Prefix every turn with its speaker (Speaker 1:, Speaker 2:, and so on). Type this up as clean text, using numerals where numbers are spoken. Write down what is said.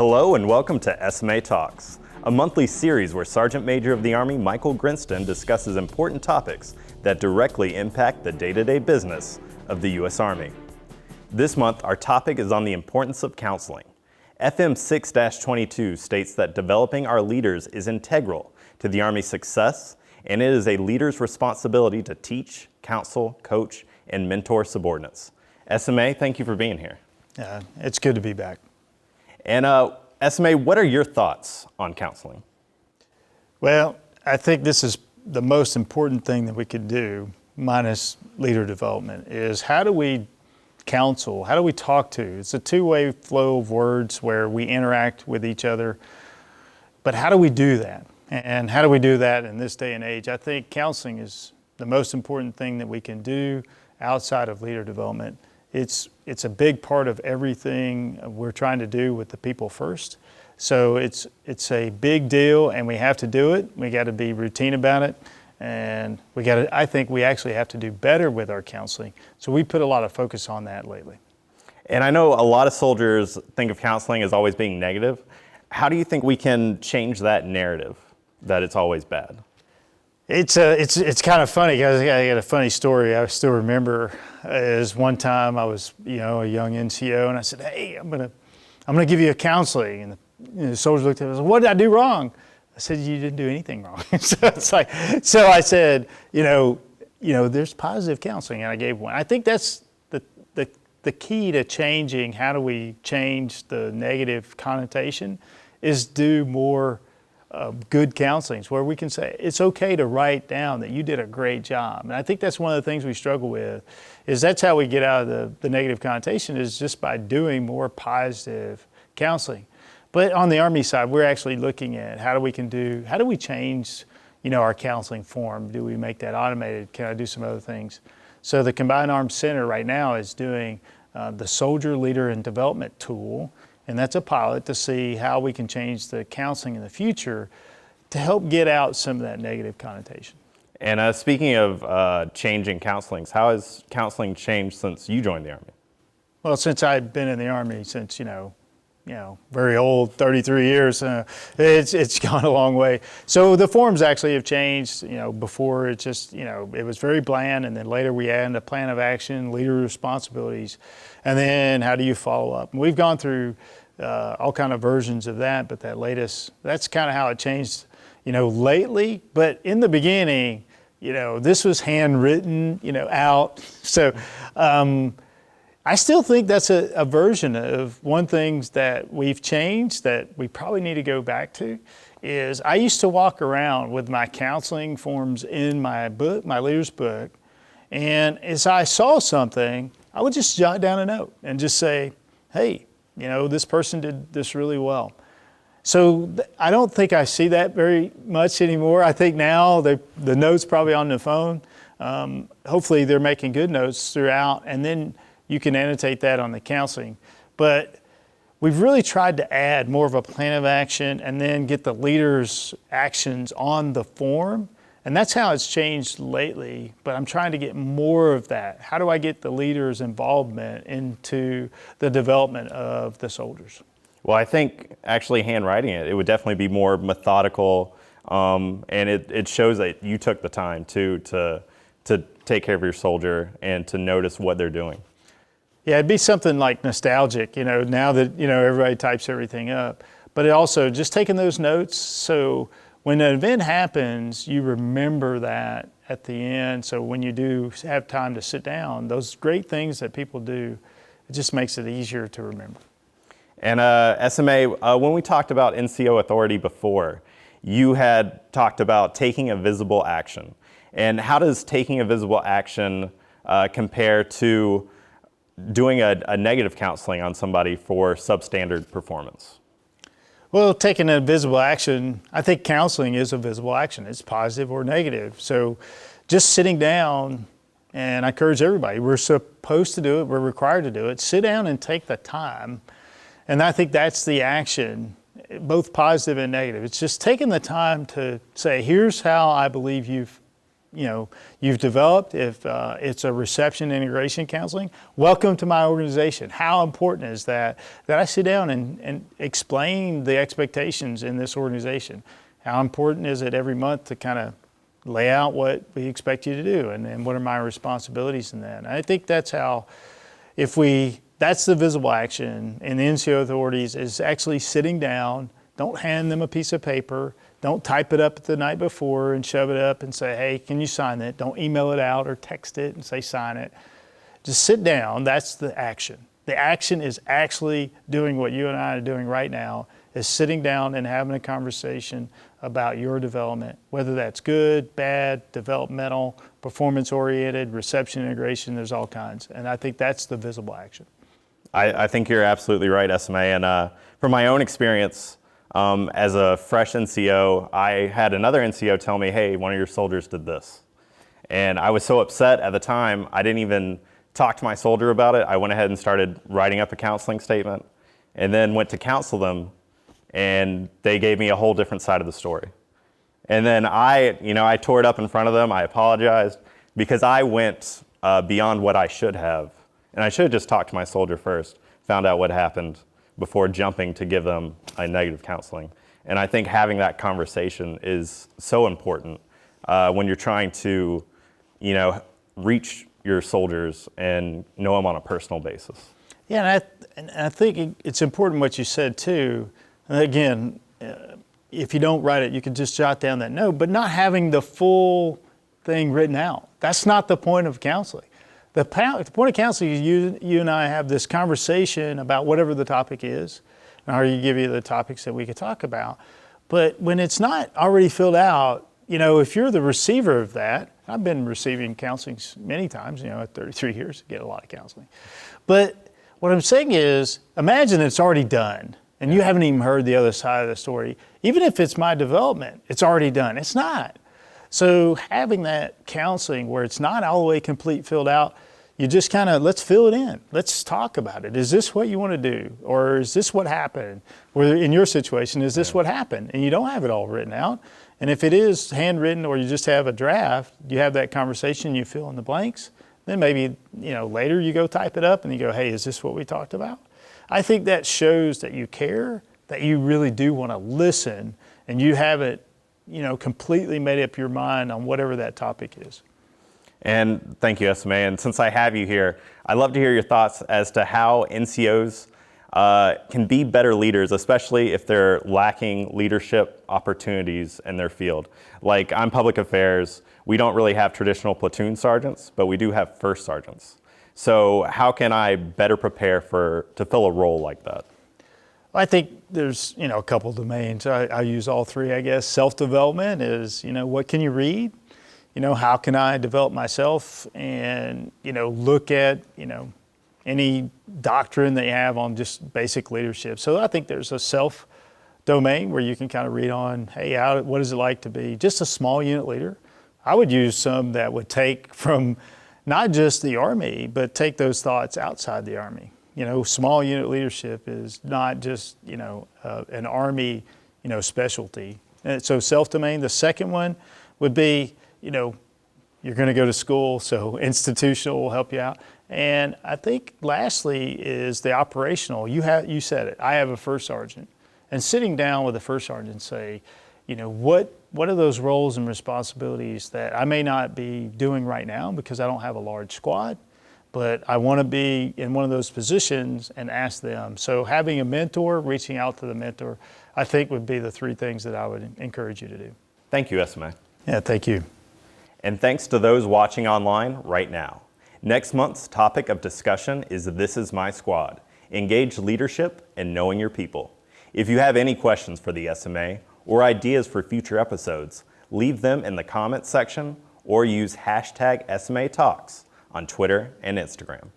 Speaker 1: Hello and welcome to SMA Talks, a monthly series where Sergeant Major of the Army Michael Grinston discusses important topics that directly impact the day-to-day business of the U.S. Army. This month, our topic is on the importance of counseling. FM 6-22 states that developing our leaders is integral to the Army's success, and it is a leader's responsibility to teach, counsel, coach, and mentor subordinates. SMA, thank you for being here.
Speaker 2: It's good to be back.
Speaker 1: And SMA, what are your thoughts on counseling?
Speaker 2: Well, I think this is the most important thing that we could do, minus leader development, is how do we counsel? How do we talk to? It's a two-way flow of words where we interact with each other. But how do we do that? And how do we do that in this day and age? I think counseling is the most important thing that we can do outside of leader development. It's a big part of everything we're trying to do with the people first. So it's a big deal, and we have to do it. We got to be routine about it, and I think we actually have to do better with our counseling. So we put a lot of focus on that lately.
Speaker 1: And I know a lot of soldiers think of counseling as always being negative. How do you think we can change that narrative that it's always bad?
Speaker 2: It's kind of funny, guys. I got a funny story I still remember. Is one time I was a young NCO, and I said, "Hey, I'm gonna give you a counseling." And the soldiers looked at me and said, "What did I do wrong?" I said, "You didn't do anything wrong." So I said, there's positive counseling, and I gave one. I think that's the key to changing. How do we change the negative connotation? Is do more good counselings where we can say it's okay to write down that you did a great job. And I think that's one of the things we struggle with, is that's how we get out of the negative connotation, is just by doing more positive counseling. But on the Army side, we're actually looking at how do we change our counseling form? Do we make that automated? Can I do some other things? So the Combined Arms Center right now is doing the Soldier Leader and Development tool, and that's a pilot to see how we can change the counseling in the future to help get out some of that negative connotation.
Speaker 1: And speaking of changing counselings, how has counseling changed since you joined the Army?
Speaker 2: Well, since I've been in the Army, since, very old, 33 years, it's gone a long way. So the forms actually have changed. Before it just, it was very bland, and then later we added a plan of action, leader responsibilities, and then how do you follow up? And we've gone through all kind of versions of that, but that's kind of how it changed, lately. But in the beginning, this was handwritten, out. So I still think that's a version of one things that we've changed that we probably need to go back to. Is I used to walk around with my counseling forms in my book, my leader's book, and as I saw something, I would just jot down a note and just say, hey, this person did this really well. So I don't think I see that very much anymore. I think now the note's probably on the phone. Hopefully they're making good notes throughout, and then you can annotate that on the counseling. But we've really tried to add more of a plan of action and then get the leader's actions on the form. And that's how it's changed lately, but I'm trying to get more of that. How do I get the leader's involvement into the development of the soldiers?
Speaker 1: Well, I think actually handwriting it would definitely be more methodical, and it shows that you took the time to take care of your soldier and to notice what they're doing.
Speaker 2: Yeah, it'd be something like nostalgic, now that, everybody types everything up. But it also just taking those notes, so when an event happens, you remember that at the end. So when you do have time to sit down, those great things that people do, it just makes it easier to remember.
Speaker 1: And SMA, when we talked about NCO authority before, you had talked about taking a visible action. And how does taking a visible action compare to doing a negative counseling on somebody for substandard performance?
Speaker 2: Well, taking a visible action, I think counseling is a visible action. It's positive or negative. So just sitting down, and I encourage everybody, we're supposed to do it, we're required to do it, sit down and take the time. And I think that's the action, both positive and negative. It's just taking the time to say, here's how I believe you've you've developed, if it's a reception integration counseling, welcome to my organization. How important is that I sit down and explain the expectations in this organization? How important is it every month to kind of lay out what we expect you to do and what are my responsibilities in that? And I think that's how, that's the visible action in the NCO authorities, is actually sitting down. Don't hand them a piece of paper. Don't type it up the night before and shove it up and say, hey, can you sign it? Don't email it out or text it and say, sign it. Just sit down. That's the action. The action is actually doing what you and I are doing right now, is sitting down and having a conversation about your development, whether that's good, bad, developmental, performance-oriented, reception integration, there's all kinds. And I think that's the visible action.
Speaker 1: I think you're absolutely right, SMA. And from my own experience, as a fresh NCO, I had another NCO tell me, hey, one of your soldiers did this. And I was so upset at the time, I didn't even talk to my soldier about it. I went ahead and started writing up a counseling statement and then went to counsel them, and they gave me a whole different side of the story. And then I tore it up in front of them. I apologized because I went beyond what I should have. And I should have just talked to my soldier first, found out what happened before jumping to give them a negative counseling. And I think having that conversation is so important when you're trying to, reach your soldiers and know them on a personal basis.
Speaker 2: Yeah, and I think it's important what you said too. And again, if you don't write it, you can just jot down that note, but not having the full thing written out. That's not the point of counseling. The point of counseling is you and I have this conversation about whatever the topic is, and I already give you the topics that we could talk about. But when it's not already filled out, if you're the receiver of that, I've been receiving counseling many times, at 33 years, I get a lot of counseling. But what I'm saying is, imagine it's already done, and you haven't even heard the other side of the story. Even if it's my development, it's already done. It's not. So having that counseling where it's not all the way complete filled out, you just kind of, let's fill it in. Let's talk about it. Is this what you want to do? Or is this what happened? Or in your situation, is this what happened? And you don't have it all written out. And if it is handwritten or you just have a draft, you have that conversation, you fill in the blanks. Then maybe, later you go type it up and you go, hey, is this what we talked about? I think that shows that you care, that you really do want to listen, and you have it completely made up your mind on whatever that topic is.
Speaker 1: And thank you, SMA. And since I have you here, I'd love to hear your thoughts as to how NCOs can be better leaders, especially if they're lacking leadership opportunities in their field. Like, I'm public affairs. We don't really have traditional platoon sergeants, but we do have first sergeants. So how can I better prepare to fill a role like that?
Speaker 2: I think there's, a couple domains. I use all three, I guess. Self-development is, what can you read? How can I develop myself and, look at, any doctrine that you have on just basic leadership. So I think there's a self domain where you can kind of read on, hey, what is it like to be just a small unit leader? I would use some that would take from not just the Army, but take those thoughts outside the Army. Small unit leadership is not just, an Army, specialty. And so self-domain. The second one would be, you're going to go to school, so institutional will help you out. And I think lastly is the operational. You said it. I have a first sergeant. And sitting down with a first sergeant and say, what are those roles and responsibilities that I may not be doing right now because I don't have a large squad, but I want to be in one of those positions and ask them. So having a mentor, reaching out to the mentor, I think would be the three things that I would encourage you to do.
Speaker 1: Thank you, SMA.
Speaker 2: Yeah, thank you.
Speaker 1: And thanks to those watching online right now. Next month's topic of discussion is This Is My Squad, Engage Leadership and Knowing Your People. If you have any questions for the SMA or ideas for future episodes, leave them in the comments section or use hashtag SMA Talks on Twitter and Instagram.